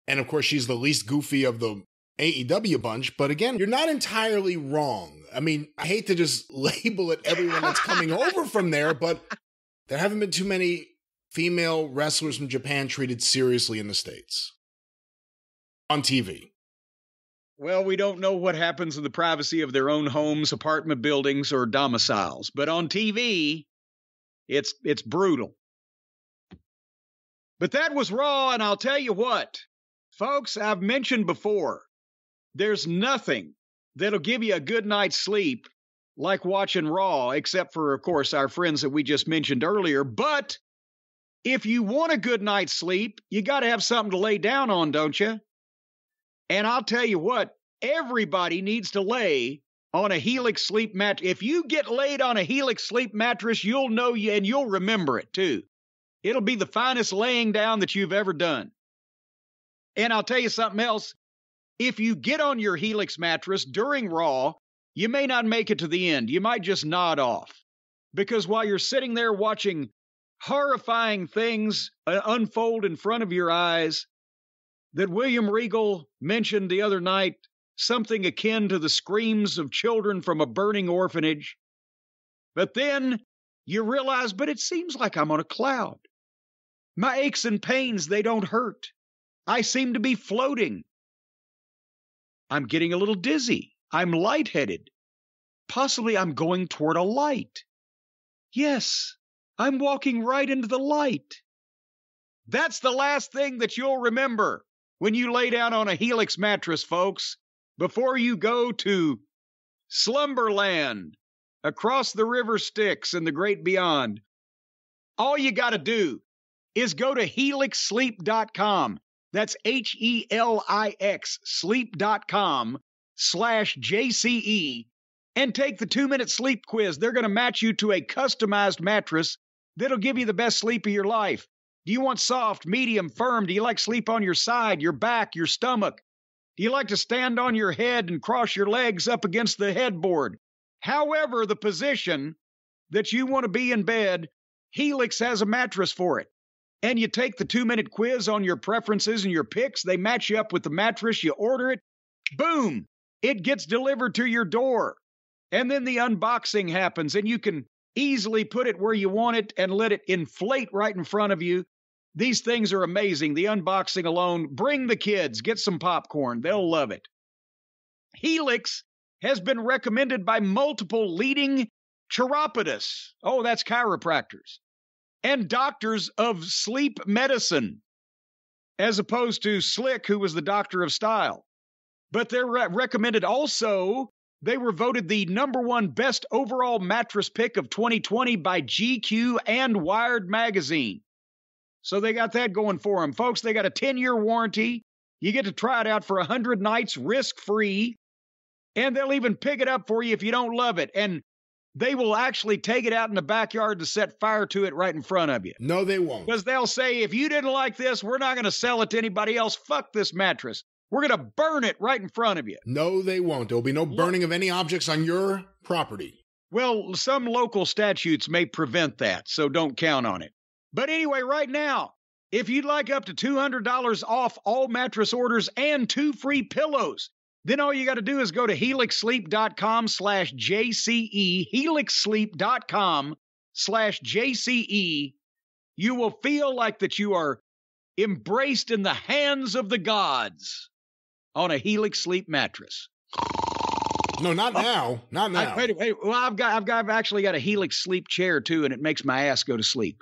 and of course she's the least goofy of the AEW bunch, but again, you're not entirely wrong. I mean, I hate to just label it everyone that's coming over from there, but there haven't been too many female wrestlers from Japan treated seriously in the States. On TV. Well, we don't know what happens in the privacy of their own homes, apartment buildings, or domiciles. But on TV, it's brutal. But that was Raw, and I'll tell you what, folks, I've mentioned before, there's nothing that'll give you a good night's sleep like watching Raw, except for, of course, our friends that we just mentioned earlier. But if you want a good night's sleep, you got to have something to lay down on, don't you? And I'll tell you what, everybody needs to lay on a Helix sleep mattress. If you get laid on a Helix sleep mattress, you'll know you, and you'll remember it too. It'll be the finest laying down that you've ever done. And I'll tell you something else. If you get on your Helix mattress during Raw, you may not make it to the end. You might just nod off. Because while you're sitting there watching horrifying things unfold in front of your eyes, that William Regal mentioned the other night, something akin to the screams of children from a burning orphanage. But then you realize, but it seems like I'm on a cloud. My aches and pains, they don't hurt. I seem to be floating. I'm getting a little dizzy. I'm lightheaded. Possibly I'm going toward a light. Yes, I'm walking right into the light. That's the last thing that you'll remember when you lay down on a Helix mattress, folks, before you go to Slumberland, across the river Styx and the great beyond. All you got to do is go to helixsleep.com. That's HELIX sleep.com/JCE and take the 2-minute sleep quiz. They're going to match you to a customized mattress that'll give you the best sleep of your life. Do you want soft, medium, firm? Do you like sleep on your side, your back, your stomach? Do you like to stand on your head and cross your legs up against the headboard? However, the position that you want to be in bed, Helix has a mattress for it. And you take the 2-minute quiz on your preferences and your picks. They match you up with the mattress. You order it. Boom! It gets delivered to your door. And then the unboxing happens, and you can easily put it where you want it and let it inflate right in front of you. These things are amazing. The unboxing alone. Bring the kids. Get some popcorn. They'll love it. Helix has been recommended by multiple leading chiropodists. Oh, that's chiropractors. And doctors of sleep medicine, as opposed to Slick, who was the doctor of style. But they're recommended also. They were voted the #1 best overall mattress pick of 2020 by GQ and Wired magazine. So they got that going for them. Folks, they got a 10-year warranty. You get to try it out for 100 nights risk-free. And they'll even pick it up for you if you don't love it. And they will actually take it out in the backyard to set fire to it right in front of you. No, they won't. Because they'll say, if you didn't like this, we're not going to sell it to anybody else. Fuck this mattress. We're going to burn it right in front of you. No, they won't. There'll be no burning of any objects on your property. Well, some local statutes may prevent that, so don't count on it. But anyway, right now, if you'd like up to $200 off all mattress orders and 2 free pillows, Then all you got to do is go to helixsleep.com/JCE, helixsleep.com/JCE. You will feel like that you are embraced in the hands of the gods on a Helix Sleep mattress. No, not now. Not now. Wait. Well, I've actually got a Helix Sleep chair too, and it makes my ass go to sleep.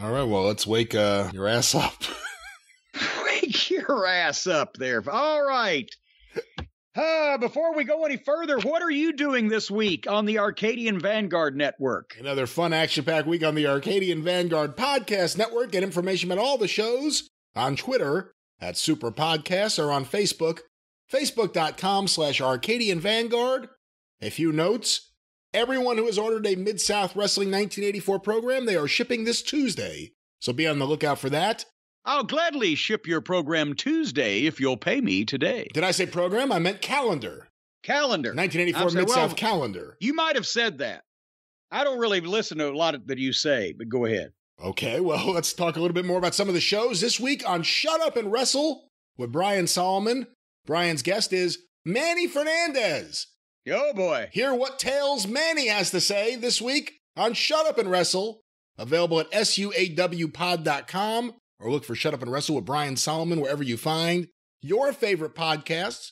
All right, well, let's wake your ass up. Wake your ass up there. All right. Before we go any further, what are you doing this week on the Arcadian Vanguard Network? Another fun action-packed week on the Arcadian Vanguard Podcast Network. Get information about all the shows on Twitter at Superpodcast or on Facebook, facebook.com/Arcadian Vanguard. A few notes. Everyone who has ordered a Mid-South Wrestling 1984 program, they are shipping this Tuesday. So be on the lookout for that. I'll gladly ship your program Tuesday if you'll pay me today. Did I say program? I meant calendar. Calendar. 1984 Mid-South calendar. You might have said that. I don't really listen to a lot that you say, but go ahead. Okay, well, let's talk a little bit more about some of the shows this week on Shut Up and Wrestle with Brian Solomon. Brian's guest is Manny Fernandez. Oh, boy. Hear what tales Manny has to say this week on Shut Up and Wrestle, available at suawpod.com, or look for Shut Up and Wrestle with Brian Solomon wherever you find your favorite podcasts.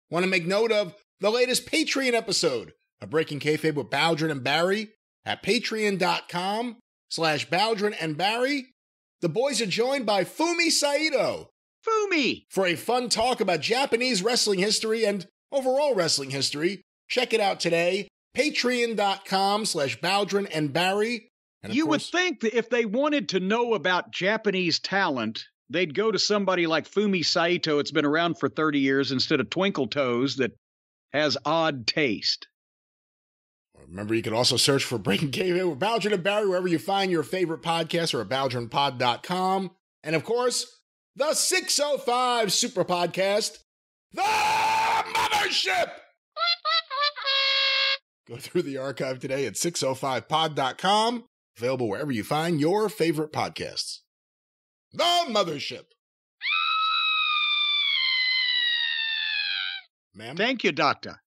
Want to make note of the latest Patreon episode of Breaking Kayfabe with Baldwin and Barry at patreon.com/Baldwin and Barry. The boys are joined by Fumi Saito. Fumi! For a fun talk about Japanese wrestling history and overall wrestling history. Check it out today, patreon.com/Baldwin and Barry. And you would think that if they wanted to know about Japanese talent, they'd go to somebody like Fumi Saito. It's been around for 30 years instead of Twinkle Toes that has odd taste. Remember, you can also search for Breaking Kayfabe with Baldwin and Barry wherever you find your favorite podcast or at BaldwinPod.com. And of course, the 605 Super Podcast, The Mothership! Go through the archive today at 605pod.com, available wherever you find your favorite podcasts. The Mothership. Ma'am? Thank you, Doctor.